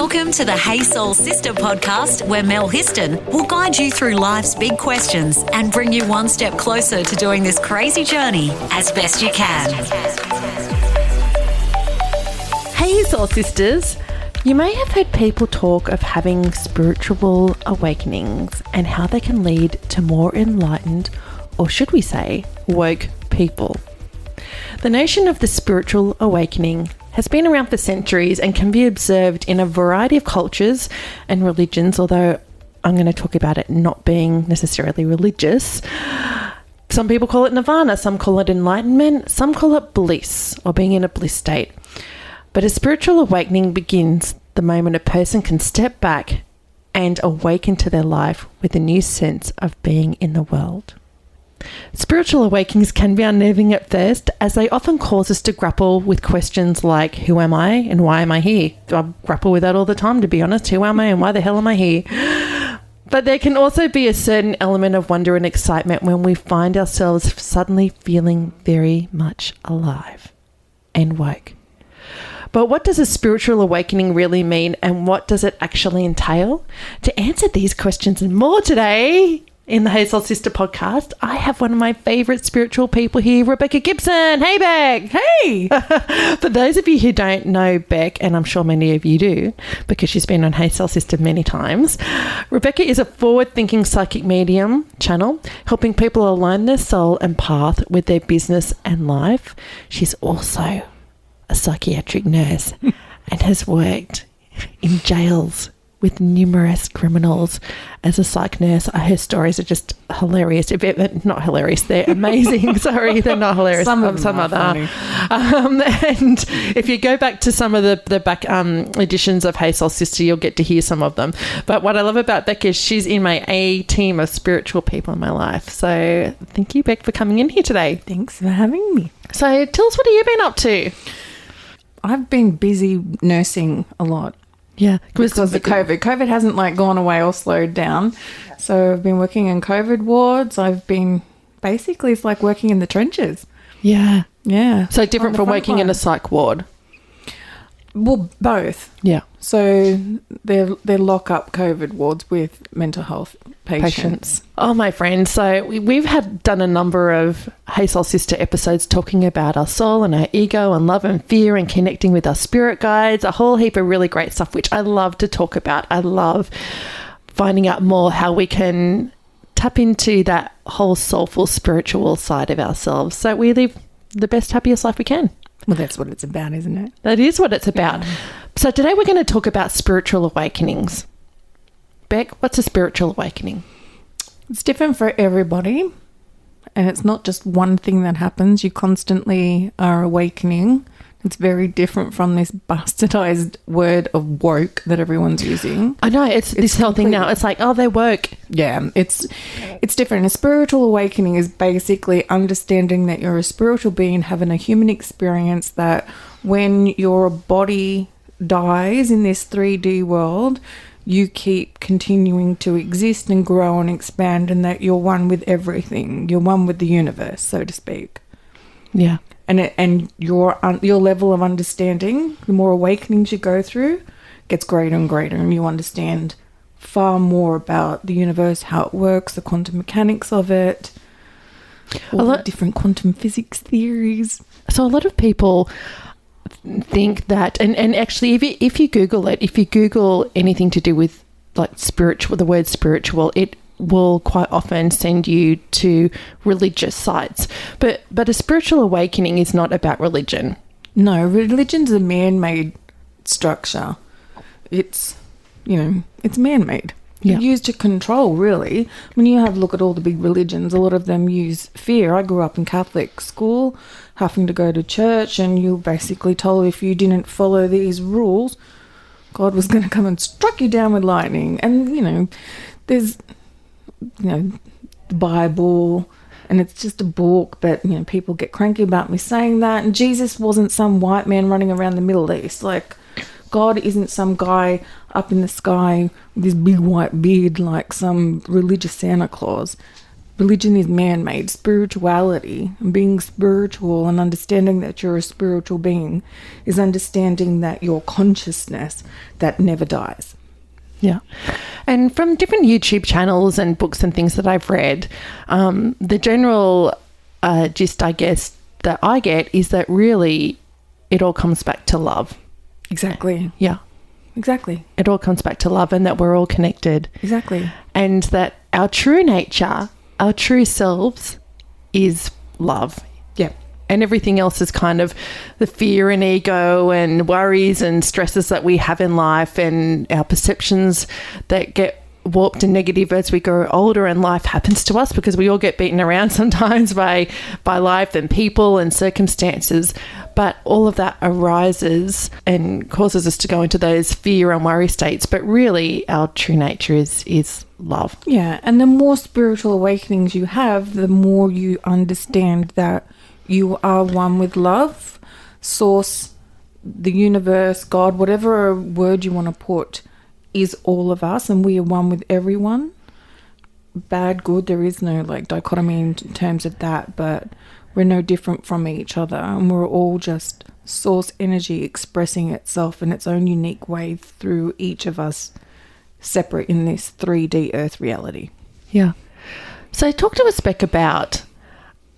Welcome to the Hey Soul Sista podcast, where Mel Histon will guide you through life's big questions and bring you one step closer to doing this crazy journey as best you can. Hey Soul Sisters, you may have heard people talk of having spiritual awakenings and how they can lead to more enlightened, or should we say, woke people. The notion of the spiritual awakening has been around for centuries and can be observed in a variety of cultures and religions, although I'm going to talk about it not being necessarily religious. Some people call it nirvana, some call it enlightenment, some call it bliss or being in a bliss state. But a spiritual awakening begins the moment a person can step back and awaken to their life with a new sense of being in the world. Spiritual awakenings can be unnerving at first, as they often cause us to grapple with questions like, who am I and why am I here? I grapple with that all the time, to be honest. Who am I and why the hell am I here? But there can also be a certain element of wonder and excitement when we find ourselves suddenly feeling very much alive and woke. But what does a spiritual awakening really mean, and what does it actually entail? To answer these questions and more today, in the Hey Soul Sista podcast, I have one of my favourite spiritual people here, Rebecca Gibson. Hey, Beck. Hey. For those of you who don't know Beck, and I'm sure many of you do, because she's been on Hey Soul Sista many times, Rebecca is a forward-thinking psychic medium channel, helping people align their soul and path with their business and life. She's also a psychiatric nurse and has worked in jails with numerous criminals as a psych nurse. Her stories are just hilarious. Not hilarious, they're amazing. Sorry, they're not hilarious. Some other. And if you go back to some of the back editions of Hey Soul Sista, you'll get to hear some of them. But what I love about Beck is she's in my A team of spiritual people in my life. So thank you, Beck, for coming in here today. Thanks for having me. So tell us, what have you been up to? I've been busy nursing a lot. Yeah, because of COVID. COVID hasn't gone away or slowed down. So I've been working in COVID wards. I've been basically, it's like working in the trenches. Yeah. Yeah. So different from working in a psych ward. Well, both. Yeah. So they're lock-up COVID wards with mental health patients. Oh, my friend. So we've done a number of Hey Soul Sista episodes talking about our soul and our ego and love and fear and connecting with our spirit guides, a whole heap of really great stuff, which I love to talk about. I love finding out more how we can tap into that whole soulful spiritual side of ourselves so we live the best, happiest life we can. Well, that's what it's about, isn't it? That is what it's about. Yeah. So today we're going to talk about spiritual awakenings. Beck, what's a spiritual awakening? It's different for everybody, and it's not just one thing that happens. You constantly are awakening. It's very different from this bastardized word of woke that everyone's using. I know, it's this whole thing now. It's like, oh, they're woke. Yeah, it's different. A spiritual awakening is basically understanding that you're a spiritual being having a human experience, that when your body dies in this 3D world, you keep continuing to exist and grow and expand, and that you're one with everything. You're one with the universe, so to speak. Yeah. And your level of understanding, the more awakenings you go through, gets greater and greater, and you understand far more about the universe, how it works, the quantum mechanics of it, all the different quantum physics theories. So a lot of people think that, and actually if you Google it, if you Google anything to do with spiritual, the word spiritual, it will quite often send you to religious sites. But a spiritual awakening is not about religion. No, religion's a man-made structure. It's man-made. Yeah. Used to control, really. When you have a look at all the big religions, a lot of them use fear. I grew up in Catholic school, having to go to church, and you basically told if you didn't follow these rules, God was going to come and strike you down with lightning. And, there's, the Bible, and it's just a book, but, people get cranky about me saying that. And Jesus wasn't some white man running around the Middle East. God isn't some guy up in the sky with this big white beard like some religious Santa Claus. religion is man-made. Spirituality, and being spiritual and understanding that you're a spiritual being, is understanding that your consciousness that never dies. Yeah. And from different YouTube channels and books and things that I've read, the general gist, I guess, that I get is that really it all comes back to love. Exactly. Yeah. Exactly. It all comes back to love, and that we're all connected. Exactly. And that our true nature, our true selves is love. Yeah. And everything else is kind of the fear and ego and worries and stresses that we have in life, and our perceptions that get warped and negative as we grow older and life happens to us, because we all get beaten around sometimes by life and people and circumstances. But all of that arises and causes us to go into those fear and worry states. But really our true nature is love. Yeah. And the more spiritual awakenings you have, the more you understand that you are one with love, source, the universe, God, whatever word you want to put, is all of us, and we are one with everyone. Bad, good, there is no like dichotomy in terms of that, but we're no different from each other, and we're all just source energy expressing itself in its own unique way through each of us, separate in this 3D earth reality. Yeah. So talk to us, Beck, about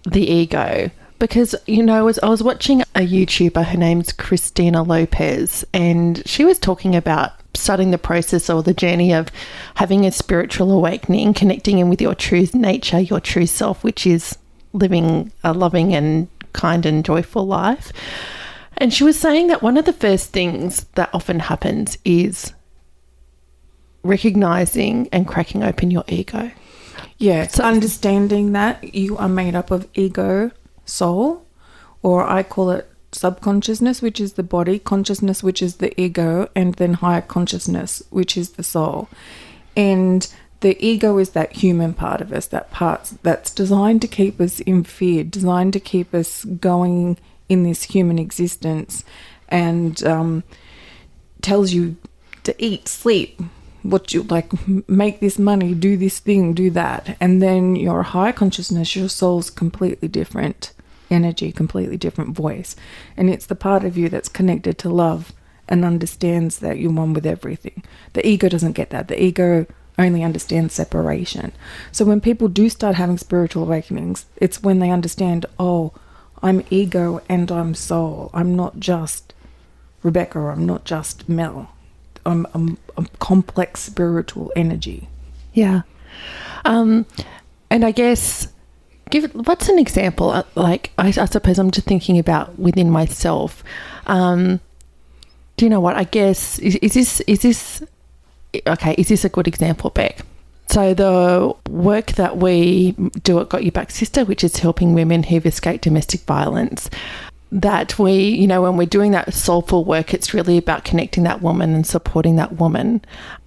the ego, because, you know, I was watching a YouTuber, her name's Christina Lopez, and she was talking about starting the process or the journey of having a spiritual awakening, connecting in with your true nature, your true self, which is living a loving and kind and joyful life. And she was saying that one of the first things that often happens is recognizing and cracking open your ego. Yeah, so understanding that you are made up of ego, soul, or I call it subconsciousness, which is the body, consciousness, which is the ego, and then higher consciousness, which is the soul. And the ego is that human part of us, that part that's designed to keep us in fear, designed to keep us going in this human existence, and tells you to eat, sleep, what you like, make this money, do this thing, do that. And then your higher consciousness, your soul's completely different energy, completely different voice, and it's the part of you that's connected to love and understands that you're one with everything. The ego doesn't get that. The ego only understands separation. So when people do start having spiritual awakenings, it's when they understand, oh, I'm ego and I'm soul. I'm not just Rebecca, or I'm not just Mel. I'm a complex spiritual energy. Yeah. And I guess what's an example? Like, I suppose I'm just thinking about within myself. Do you know what? I guess, is this a good example, Beck? So the work that we do at Got Your Back Sister, which is helping women who've escaped domestic violence, that we, you know, when we're doing that soulful work, it's really about connecting that woman and supporting that woman.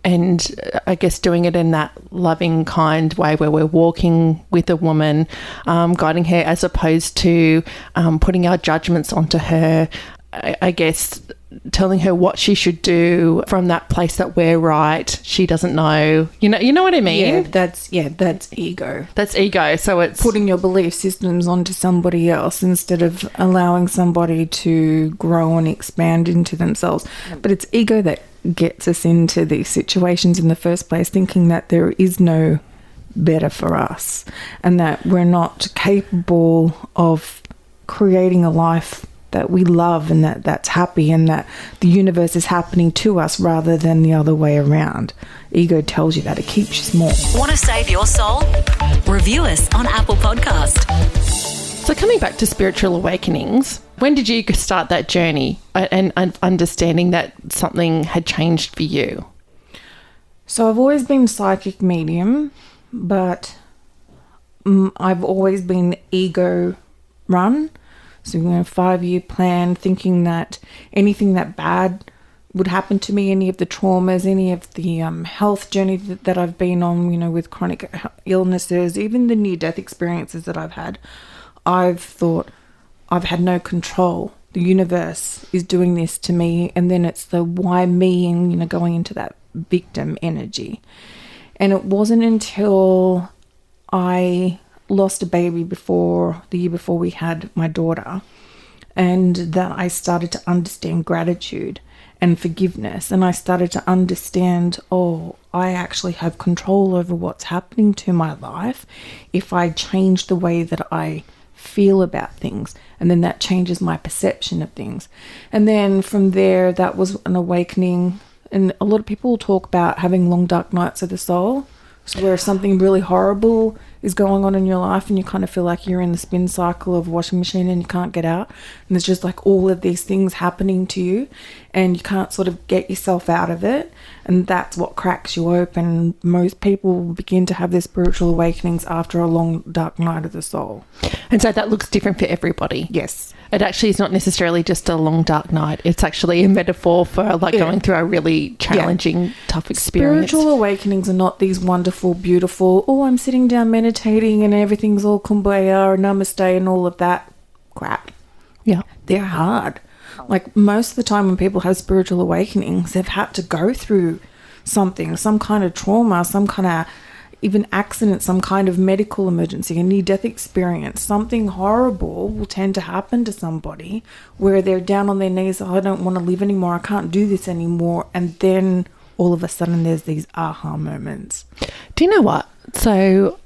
And I guess doing it in that loving, kind way where we're walking with a woman, guiding her, as opposed to putting our judgments onto her. I guess telling her what she should do from that place that we're right. She doesn't know. You know what I mean? That's ego. That's ego. So it's putting your belief systems onto somebody else instead of allowing somebody to grow and expand into themselves. But it's ego that gets us into these situations in the first place, thinking that there is no better for us and that we're not capable of creating a life that we love and that's happy, and that the universe is happening to us rather than the other way around. Ego tells you that. It keeps you small. Want to save your soul? Review us on Apple Podcast. So coming back to spiritual awakenings, when did you start that journey and understanding that something had changed for you? So I've always been psychic medium, but I've always been ego run. So, 5-year plan, thinking that anything that bad would happen to me, any of the traumas, any of the health journey that I've been on, with chronic illnesses, even the near-death experiences that I've had, I've thought I've had no control. The universe is doing this to me, and then it's the why me and, going into that victim energy. And it wasn't until I lost a baby the year before we had my daughter, and that I started to understand gratitude and forgiveness, and I started to understand, I actually have control over what's happening to my life if I change the way that I feel about things, and then that changes my perception of things. And then from there, that was an awakening. And a lot of people talk about having long dark nights of the soul, so where something really horrible is going on in your life and you kind of feel like you're in the spin cycle of a washing machine and you can't get out, and there's just like all of these things happening to you and you can't sort of get yourself out of it, and that's what cracks you open. Most people begin to have their spiritual awakenings after a long dark night of the soul. And so that looks different for everybody. Yes. It actually is not necessarily just a long dark night. It's actually a metaphor for going through a really challenging, tough experience. Spiritual awakenings are not these wonderful, beautiful, I'm sitting down meditating and everything's all kumbaya or namaste and all of that crap. Yeah. They're hard. Like most of the time when people have spiritual awakenings, they've had to go through something, some kind of trauma, some kind of even accident, some kind of medical emergency, a near-death experience. Something horrible will tend to happen to somebody where they're down on their knees, I don't want to live anymore, I can't do this anymore. And then all of a sudden there's these aha moments. Do you know what? So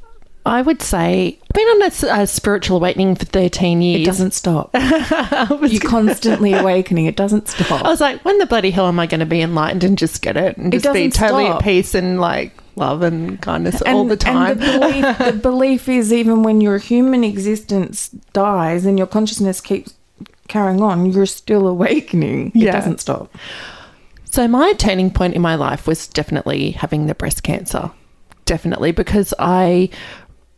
I would say I've been on a spiritual awakening for 13 years. It doesn't stop. You're constantly awakening. It doesn't stop. I was like, when the bloody hell am I going to be enlightened and just get it and just be totally at peace and like love and kindness all the time? And the belief is, even when your human existence dies and your consciousness keeps carrying on, you're still awakening. It doesn't stop. So my turning point in my life was definitely having the breast cancer. Definitely, because I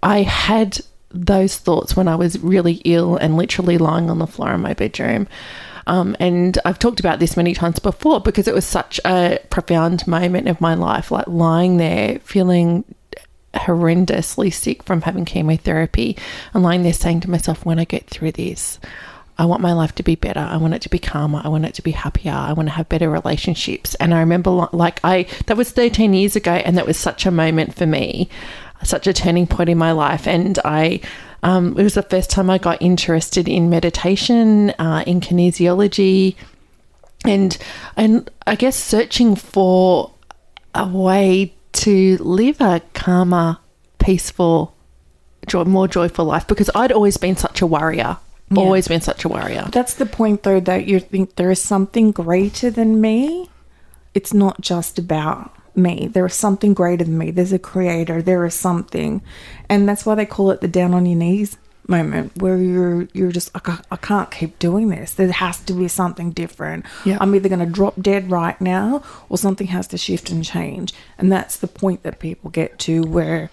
had those thoughts when I was really ill and literally lying on the floor in my bedroom. And I've talked about this many times before because it was such a profound moment of my life, like lying there feeling horrendously sick from having chemotherapy and lying there saying to myself, when I get through this, I want my life to be better. I want it to be calmer. I want it to be happier. I want to have better relationships. And I remember that was 13 years ago, and that was such a moment for me, such a turning point in my life. And it was the first time I got interested in meditation, in kinesiology, and I guess searching for a way to live a calmer, peaceful, more joyful life, because I'd always been such a worrier. Always been such a worrier. That's the point, though, that you think there is something greater than me. It's not just about me. There is something greater than me. There's a creator. There is something. And that's why they call it the down on your knees moment, where you're just, I can't keep doing this. There has to be something different. Yeah. I'm either going to drop dead right now or something has to shift and change. And that's the point that people get to, where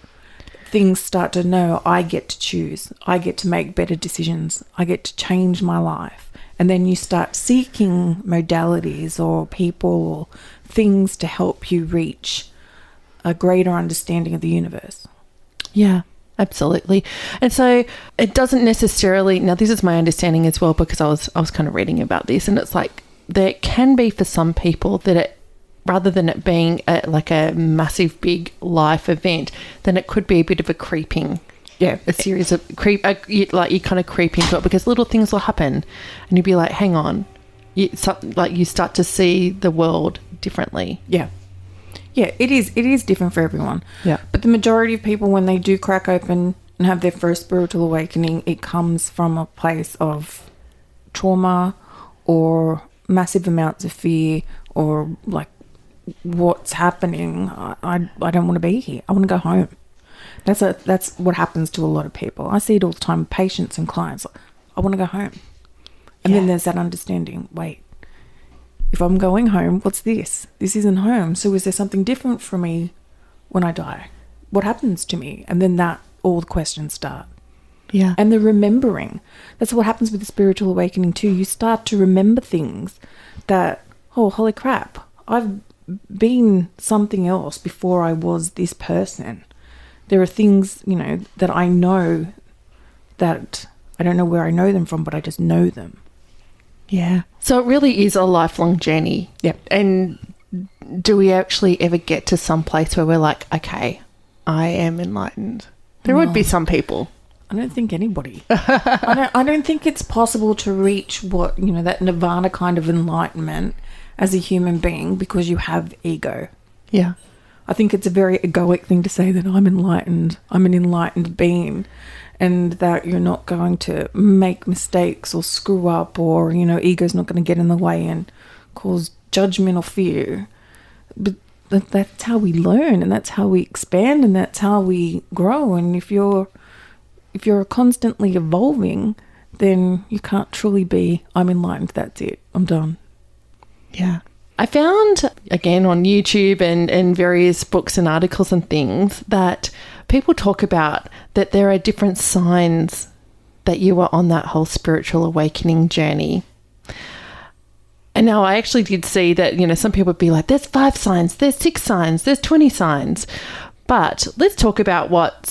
things start to know, I get to choose. I get to make better decisions. I get to change my life. And then you start seeking modalities or people or things to help you reach a greater understanding of the universe. Yeah, absolutely. And so it doesn't necessarily, now this is my understanding as well, because I was kind of reading about this, and it's like there can be for some people that it, rather than it being like a massive big life event, then it could be a bit of a creeping, a series of you kind of creep into it, because little things will happen and you'll be like, hang on, you start to see the world differently. Yeah, it is different for everyone. Yeah. But the majority of people, when they do crack open and have their first spiritual awakening, it comes from a place of trauma or massive amounts of fear, or like, what's happening? I don't want to be here. I want to go home. That's what happens to a lot of people. I see it all the time with patients and clients. I want to go home. And then there's that understanding, wait, if I'm going home, what's this? This isn't home. So is there something different for me when I die? What happens to me? And then all the questions start. Yeah. And the remembering. That's what happens with the spiritual awakening too. You start to remember things that, oh, holy crap, I've been something else before I was this person. There are things, that I know that I don't know where I know them from, but I just know them. Yeah. So it really is a lifelong journey. Yep. And do we actually ever get to some place where we're like, okay, I am enlightened? There would be some people. I don't think anybody. I don't think it's possible to reach what, that nirvana kind of enlightenment as a human being because you have ego. Yeah. I think it's a very egoic thing to say that I'm enlightened. I'm an enlightened being, and that you're not going to make mistakes or screw up, or, ego's not going to get in the way and cause judgment or fear. But that's how we learn, and that's how we expand, and that's how we grow. And if you're constantly evolving, then you can't truly be, I'm enlightened, that's it, I'm done. Yeah. I found, again, on YouTube and various books and articles and things, that people talk about that there are different signs that you are on that whole spiritual awakening journey. And now I actually did see that, some people would be like, there's 5 signs, there's 6 signs, there's 20 signs. But let's talk about what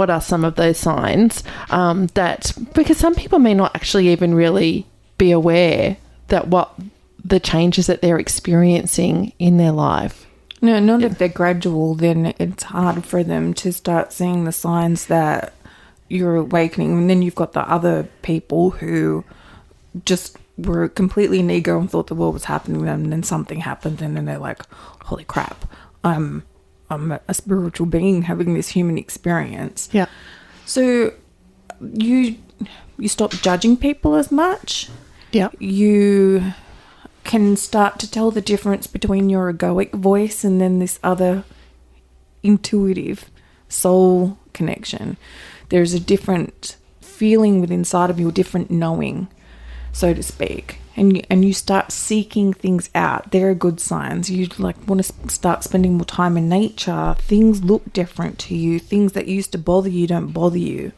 are some of those signs because some people may not actually even really be aware that what the changes that they're experiencing in their life. No, not if they're gradual, then it's hard for them to start seeing the signs that you're awakening. And then you've got the other people who just were completely in ego and thought the world was happening to them, and then something happened, and then they're like, holy crap, I'm a spiritual being having this human experience. Yeah. So you stop judging people as much. Yeah. You can start to tell the difference between your egoic voice and then this other intuitive soul connection. There's a different feeling within inside of you, a different knowing, so to speak. And you start seeking things out. They're good signs. You want to start spending more time in nature. Things look different to you. Things that used to bother you don't bother you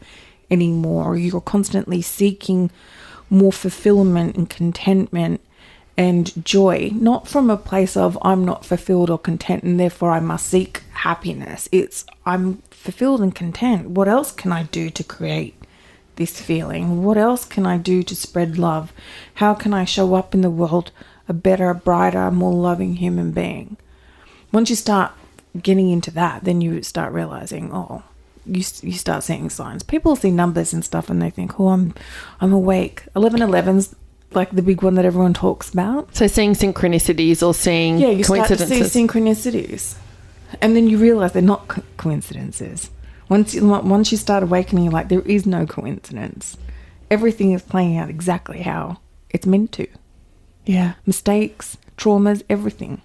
anymore. You're constantly seeking more fulfillment and contentment and joy, not from a place of I'm not fulfilled or content and therefore I must seek happiness. It's I'm fulfilled and content. What else can I do to create this feeling? What else can I do to spread love? How can I show up in the world a better, brighter, more loving human being? Once you start getting into that, then you start realizing, you start seeing signs. People see numbers and stuff and they think, I'm awake. 1111's like the big one that everyone talks about. So seeing synchronicities or seeing you coincidences. Start to see synchronicities. And then you realize they're not coincidences. Once you start awakening, you're like, there is no coincidence. Everything is playing out exactly how it's meant to. Yeah. Mistakes, traumas, everything.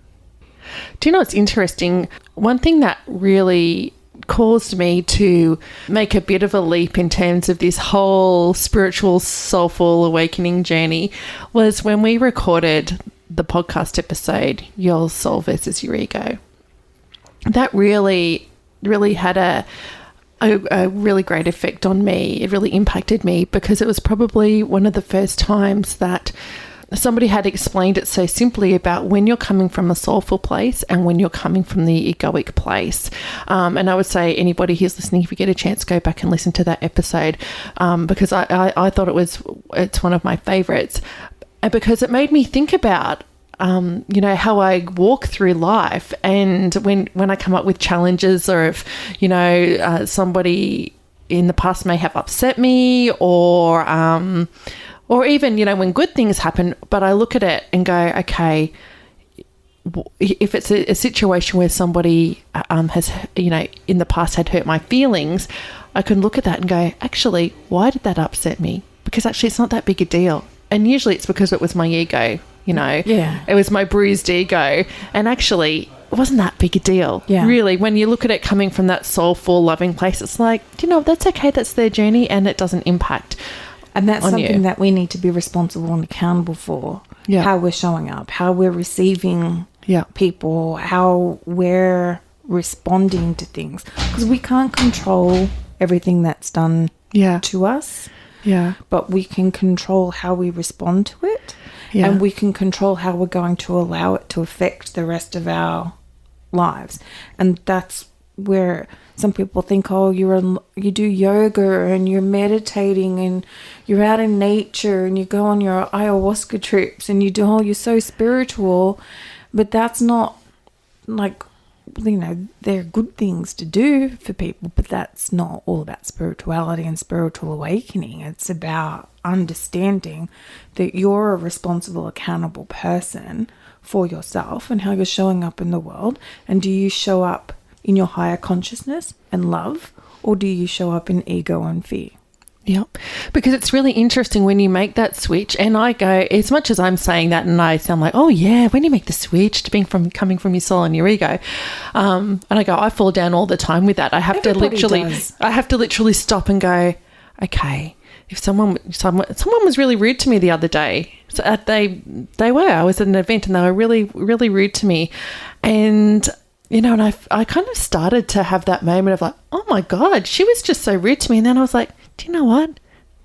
Do you know what's interesting? One thing that really caused me to make a bit of a leap in terms of this whole spiritual, soulful awakening journey was when we recorded the podcast episode, Your Soul versus Your Ego. That really, really had a really great effect on me. It really impacted me because it was probably one of the first times that somebody had explained it so simply about when you're coming from a soulful place and when you're coming from the egoic place. And I would say anybody who's listening, if you get a chance, go back and listen to that episode because I thought it's one of my favorites, and because it made me think about how I walk through life, and when I come up with challenges, or if, somebody in the past may have upset me, or even, when good things happen, but I look at it and go, okay, if it's a situation where somebody has, in the past had hurt my feelings, I can look at that and go, actually, why did that upset me? Because actually it's not that big a deal. And usually it's because it was my ego, Yeah. It was my bruised ego. And actually it wasn't that big a deal. Yeah. Really, when you look at it coming from that soulful, loving place, it's like, that's okay. That's their journey and it doesn't impact. And that's something that we need to be responsible and accountable for. Yeah. How we're showing up, how we're receiving people, how we're responding to things. Because we can't control everything that's done to us. Yeah. But we can control how we respond to it. Yeah. And we can control how we're going to allow it to affect the rest of our lives. And that's where some people think, you do yoga and you're meditating and you're out in nature and you go on your ayahuasca trips and you're so spiritual, but that's not like they're good things to do for people, but that's not all about spirituality and spiritual awakening. It's about understanding that you're a responsible, accountable person for yourself and how you're showing up in the world. And do you show up in your higher consciousness and love, or do you show up in ego and fear? Yeah, because it's really interesting when you make that switch, and I go, as much as I'm saying that and I sound like, oh yeah, when you make the switch to coming from your soul and your ego, and I go, I fall down all the time with that. I have to literally stop and go, okay, if someone was really rude to me the other day, so I was at an event and they were really, really rude to me, and and I kind of started to have that moment of like, oh my God, she was just so rude to me. And then I was like, do you know what?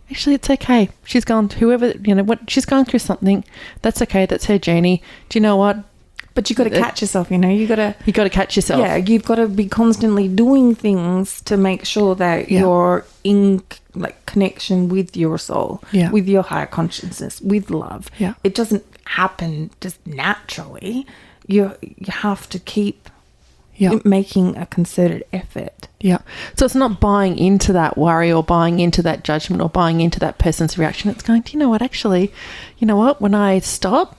Actually, it's okay. She's gone, she's gone through something. That's okay. That's her journey. Do you know what? But you got to catch yourself, you got to catch yourself. Yeah, you've got to be constantly doing things to make sure that you're in connection with your soul, with your higher consciousness, with love. Yeah. It doesn't happen just naturally. You have to keep making a concerted effort. Yeah. So it's not buying into that worry or buying into that judgment or buying into that person's reaction. It's going, do you know what? Actually, when I stop,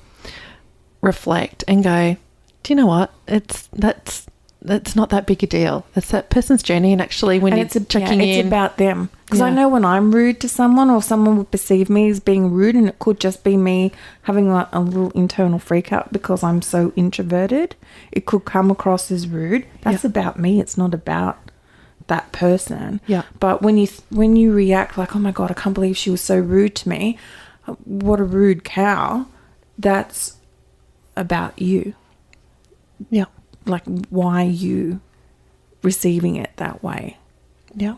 reflect and go, do you know what? That's not that big a deal. It's that person's journey. And actually when it's checking in. It's about them. Because I know when I'm rude to someone or someone would perceive me as being rude, and it could just be me having a little internal freak out because I'm so introverted. It could come across as rude. That's about me. It's not about that person. Yeah. But when you react like, oh my God, I can't believe she was so rude to me. What a rude cow. That's about you. Yeah. Like, why you receiving it that way? Yeah.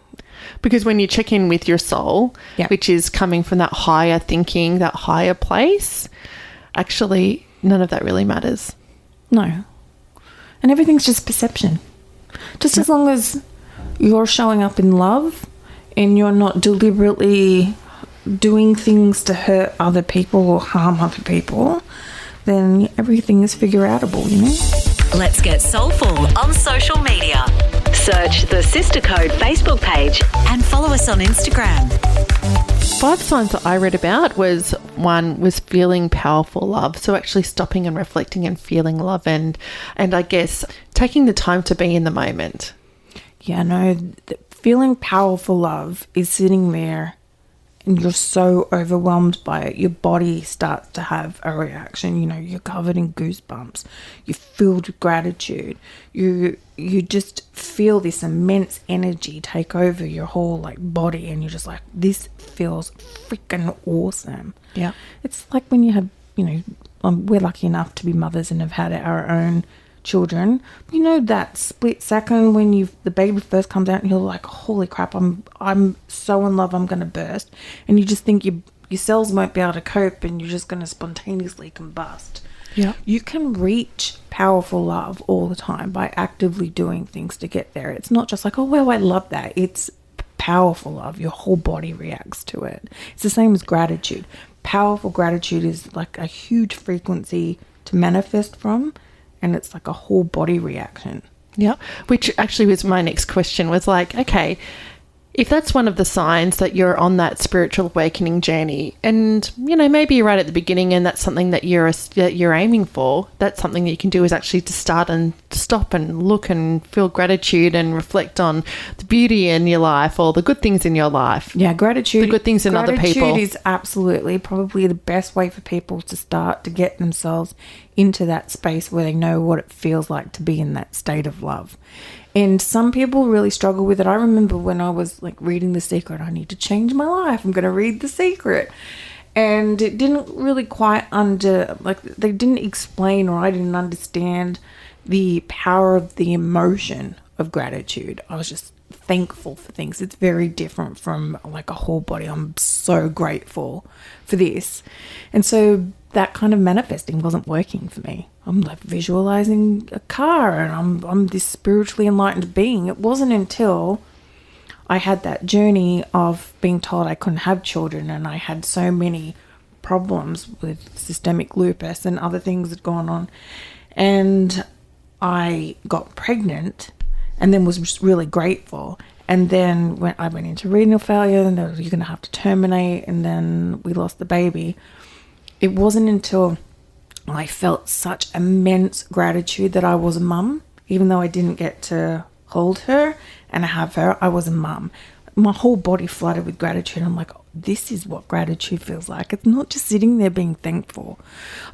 Because when you check in with your soul, which is coming from that higher thinking, that higher place, actually none of that really matters. No. And everything's just perception. Just as long as you're showing up in love and you're not deliberately doing things to hurt other people or harm other people, then everything is figure-outable, Let's get soulful on social media. Search the Sister Code Facebook page and follow us on Instagram. 5 signs that I read about was feeling powerful love. So actually stopping and reflecting and feeling love and I guess taking the time to be in the moment. Yeah, no, feeling powerful love is sitting there and you're so overwhelmed by it, your body starts to have a reaction. You're covered in goosebumps. You're filled with gratitude. You just feel this immense energy take over your whole body, and you're just like, this feels freaking awesome. Yeah, it's like when you have, we're lucky enough to be mothers and have had our own children. That split second when the baby first comes out and you're like, holy crap, I'm so in love, I'm gonna burst, and you just think your cells won't be able to cope and you're just gonna spontaneously combust. Yeah, you can reach powerful love all the time by actively doing things to get there. It's not just like, oh wow, I love that. It's powerful love. Your whole body reacts to it. It's the same as gratitude. Powerful gratitude is like a huge frequency to manifest from, and it's like a whole body reaction. Yeah, which actually was my next question, was like, okay, if that's one of the signs that you're on that spiritual awakening journey, and maybe you're right at the beginning and that's something that you're aiming for, that's something that you can do, is actually to start and stop and look and feel gratitude and reflect on the beauty in your life or the good things in your life. Yeah, gratitude. The good things in other people. Gratitude is absolutely probably the best way for people to start to get themselves into that space where they know what it feels like to be in that state of love. And some people really struggle with it. I remember when I was reading The Secret, I need to change my life. I'm going to read The Secret. And it didn't really quite they didn't explain, or I didn't understand the power of the emotion of gratitude. I was just thankful for things. It's very different from a whole body. I'm so grateful for this. And so that kind of manifesting wasn't working for me. I'm visualizing a car and I'm this spiritually enlightened being. It wasn't until I had that journey of being told I couldn't have children, and I had so many problems with systemic lupus and other things that had gone on. And I got pregnant and then was just really grateful. And then when I went into renal failure, and you're going to have to terminate, and then we lost the baby. It wasn't until I felt such immense gratitude that I was a mum, even though I didn't get to hold her and have her, I was a mum. My whole body flooded with gratitude. I'm like, oh, this is what gratitude feels like. It's not just sitting there being thankful.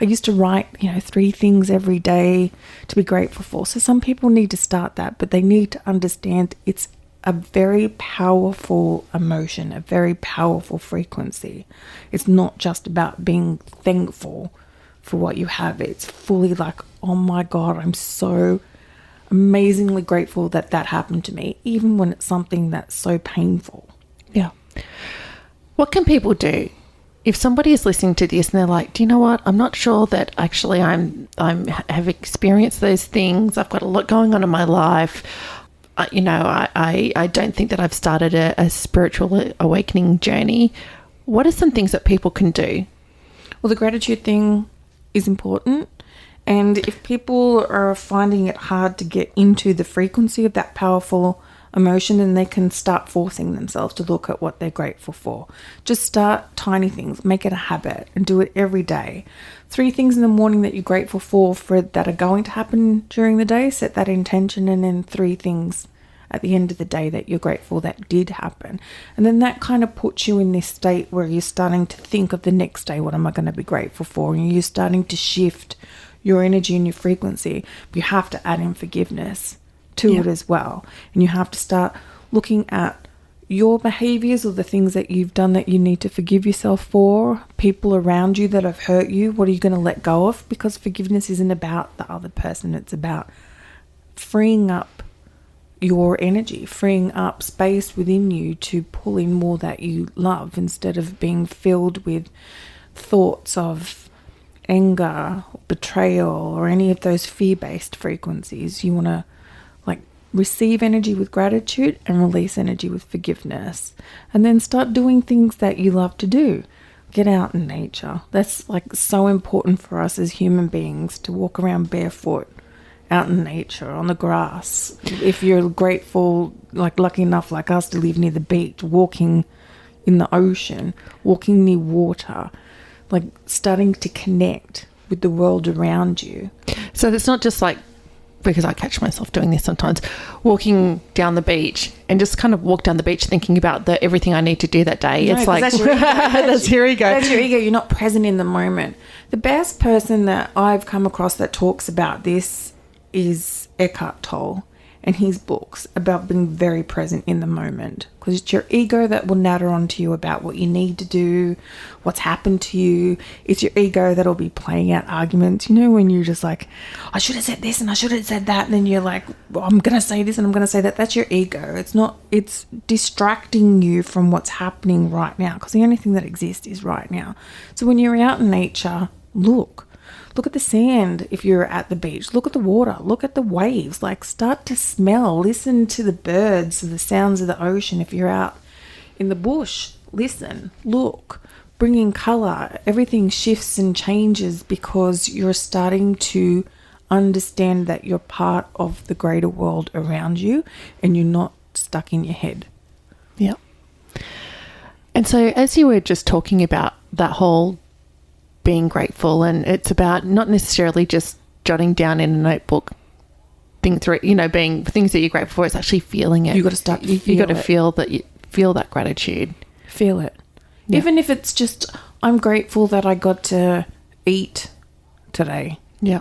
I used to write, 3 things every day to be grateful for. So some people need to start that, but they need to understand it's a very powerful emotion, a very powerful frequency. It's not just about being thankful for what you have. It's fully like, oh my God, I'm so amazingly grateful that happened to me, even when it's something that's so painful. Yeah. What can people do if somebody is listening to this and they're like, do you know what? I'm not sure that actually I'm have experienced those things. I've got a lot going on in my life. I don't think that I've started a spiritual awakening journey. What are some things that people can do? Well, the gratitude thing is important. And if people are finding it hard to get into the frequency of that powerful emotion, then they can start forcing themselves to look at what they're grateful for. Just start tiny things, make it a habit, and do it every day. 3 things in the morning that you're grateful for that are going to happen during the day, set that intention, and then 3 things at the end of the day that you're grateful that did happen. And then that kind of puts you in this state where you're starting to think of the next day, what am I going to be grateful for? And you're starting to shift your energy and your frequency. But you have to add in forgiveness to it as well. And you have to start looking at your behaviors or the things that you've done that you need to forgive yourself for, people around you that have hurt you. What are you going to let go of? Because forgiveness isn't about the other person. It's about freeing up your energy, freeing up space within you to pull in more that you love, instead of being filled with thoughts of anger, betrayal, or any of those fear-based frequencies. You want to receive energy with gratitude and release energy with forgiveness, and then start doing things that you love to do. Get out in nature. That's so important for us as human beings, to walk around barefoot out in nature on the grass. If you're grateful, lucky enough like us to live near the beach, walking in the ocean, walking near water, starting to connect with the world around you. So it's not just because I catch myself doing this sometimes, walking down the beach and just kind of walk down the beach thinking about everything I need to do that day. No, it's that's your ego. That's your ego. That's your ego. You're not present in the moment. The best person that I've come across that talks about this is Eckhart Tolle, and his books about being very present in the moment, because it's your ego that will natter onto you about what you need to do, what's happened to you. It's your ego that'll be playing out arguments, when you're just like, I should have said this and I should have said that, and then you're like, well, I'm gonna say this and I'm gonna say that. That's your ego. It's distracting you from what's happening right now, because the only thing that exists is right now. So when you're out in nature, look at the sand. If you're at the beach, look at the water, look at the waves, start to smell, listen to the birds, the sounds of the ocean. If you're out in the bush, listen, look, bring in color. Everything shifts and changes because you're starting to understand that you're part of the greater world around you and you're not stuck in your head. Yeah. And so as you were just talking about that whole being grateful, and it's about not necessarily just jotting down in a notebook being things that you're grateful for. It's actually feeling it. You got to start. You got to feel that gratitude. Feel it. Yeah. Even if it's just, I'm grateful that I got to eat today. Yeah.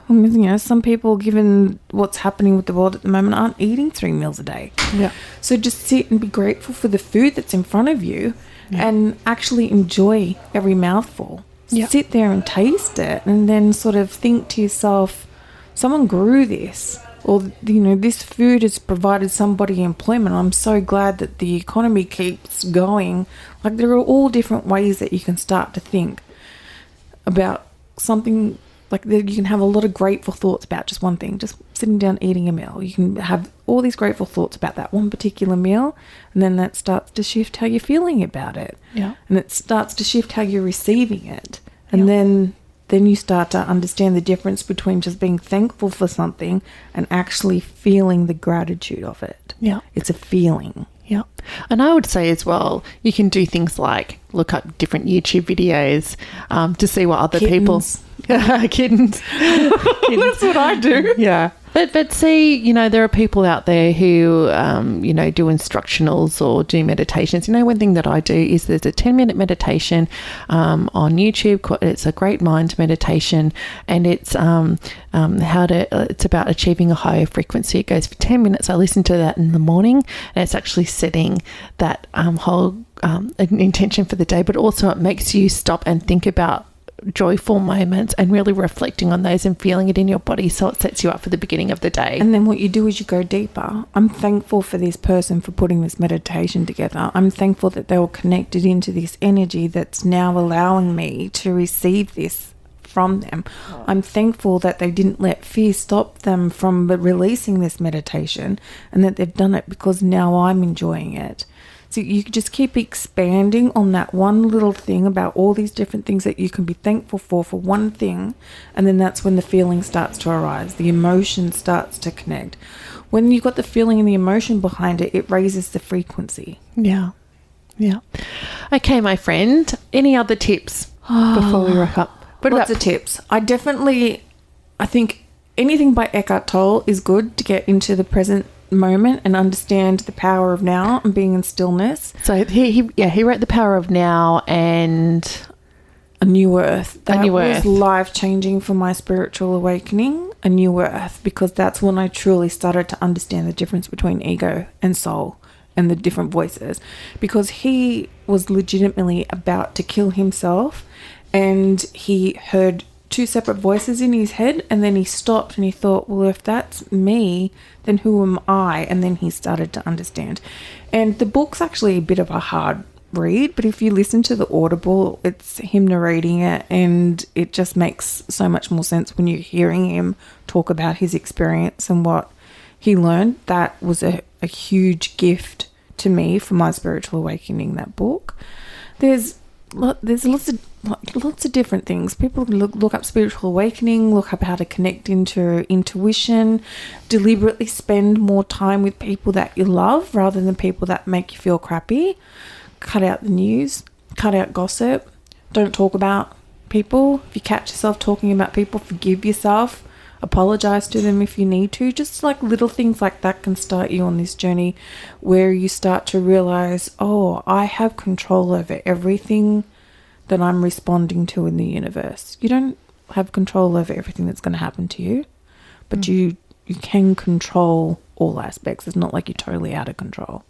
Some people, given what's happening with the world at the moment, aren't eating 3 meals a day. Yeah. So just sit and be grateful for the food that's in front of you, and actually enjoy every mouthful. Yeah. Sit there and taste it, and then sort of think to yourself, someone grew this, or this food has provided somebody employment. I'm so glad that the economy keeps going. There are all different ways that you can start to think about something. You can have a lot of grateful thoughts about just one thing, just sitting down eating a meal. You can have all these grateful thoughts about that one particular meal, and then that starts to shift how you're feeling about it. Yeah. And it starts to shift how you're receiving it. And then then you start to understand the difference between just being thankful for something and actually feeling the gratitude of it. Yeah. It's a feeling. Yeah. And I would say as well, you can do things like look up different YouTube videos to see what other Kittens. Kittens. That's what I do. Yeah. But see, you know, there are people out there who, you know, do instructionals or do meditations. You know, one thing that I do is there's a 10-minute meditation on YouTube. It's a great mind meditation, and it's it's about achieving a higher frequency. It goes for 10 minutes. I listen to that in the morning, and it's actually setting that whole intention for the day, but also it makes you stop and think about joyful moments and really reflecting on those and feeling it in your body, so it sets you up for the beginning of the day. And then what you do is you go deeper. I'm thankful for this person for putting this meditation together. I'm thankful that they were connected into this energy that's now allowing me to receive this from them. I'm thankful that they didn't let fear stop them from releasing this meditation, and that they've done it because now I'm enjoying it. So you just keep expanding on that one little thing about all these different things that you can be thankful for one thing, and then that's when the feeling starts to arise. The emotion starts to connect. When you've got the feeling and the emotion behind it, it raises the frequency. Yeah. Yeah. Okay, my friend, any other tips before we wrap up? Lots of tips. I think anything by Eckhart Tolle is good to get into the present moment and understand the power of now and being in stillness. So he wrote The Power of Now and A New Earth. That A New was Earth. life-changing for my spiritual awakening. A New Earth, because that's when I truly started to understand the difference between ego and soul and the different voices, because he was legitimately about to kill himself, and he heard two separate voices in his head, and then he stopped and he thought, well, if that's me, then who am I? And then he started to understand. And the book's actually a bit of a hard read, but if you listen to the Audible, it's him narrating it, and it just makes so much more sense when you're hearing him talk about his experience and what he learned. That was a huge gift to me for my spiritual awakening, that book. There's lots of different things. People look up spiritual awakening, look up how to connect into intuition, deliberately spend more time with people that you love rather than people that make you feel crappy. Cut out the news, cut out gossip, don't talk about people. If you catch yourself talking about people, forgive yourself, apologize to them if you need to. Just like little things like that can start you on this journey where you start to realize, oh, I have control over everything that I'm responding to in the universe. You don't have control over everything that's going to happen to you, but you can control all aspects. It's not like you're totally out of control.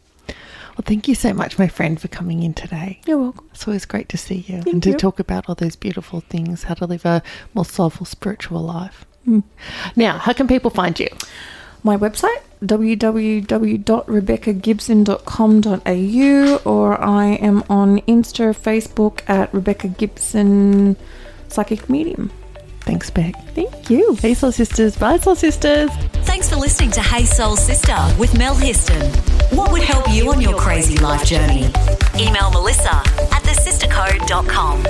Well, thank you so much, my friend, for coming in today. You're welcome. It's always great to see you Thank and to you. talk about all those beautiful things, how to live a more soulful spiritual life. Now, how can people find you? My website, www.rebeccagibson.com.au, or I am on Insta, Facebook at Rebecca Gibson Psychic Medium. Thanks, Beck. Thank you. Hey, Soul Sisters. Bye, Soul Sisters. Thanks for listening to Hey Soul Sister with Mel Histon. What would help you on your crazy life journey? Email Melissa at thesistercode.com.